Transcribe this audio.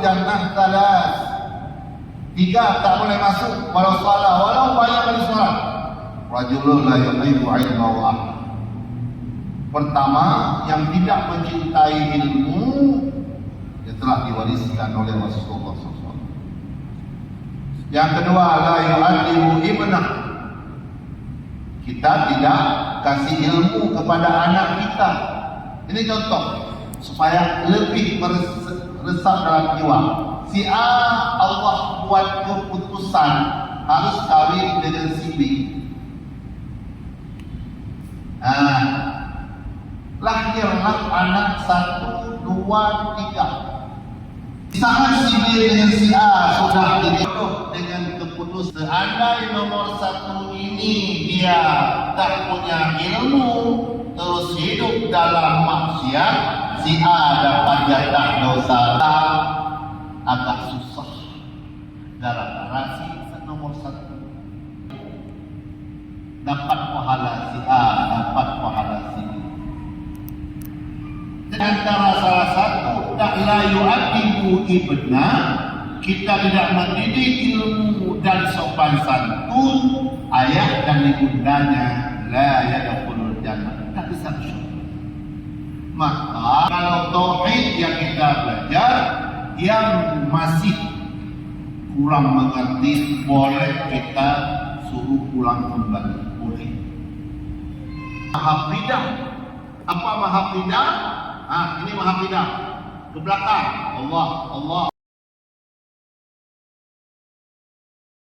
jannah talas. 3 tak boleh masuk walau salah, walau banyak kali solat. Rajulun la yuhibbu ilma wa ahla. Pertama, yang tidak mencintai ilmu yang telah diwariskan oleh Rasulullah SAW. Yang kedua, la yu'allimu ibnah. Kita tidak kasih ilmu kepada anak kita. Ini contoh supaya lebih meresap dalam jiwa. Si A, Allah buat keputusan harus kawin dengan si B. Lahirlah anak 1, 2, 3. Saat si B dengan si A sudah dijodoh dengan keputusan, seandainya nomor 1 ini dia tak punya ilmu, terus hidup dalam maksiat, si A dapat jatah dosa, agak susah. Gara-gara si nomor 1 dapat pahala si A, dapat pahala si B. Antara salah satu la yu'addibu ibna, kita tidak mendidik ilmu dan sopan santun ayah dan ibundanya, la yadkhulul jannah, tak bisa masuk. Maka kalau tauhid yang kita belajar yang masih kurang mengerti, boleh kita suruh pulang kembali, boleh. Mahafidah. Apa mahafidah? Ini mahafidah. Ke belakang. Allah.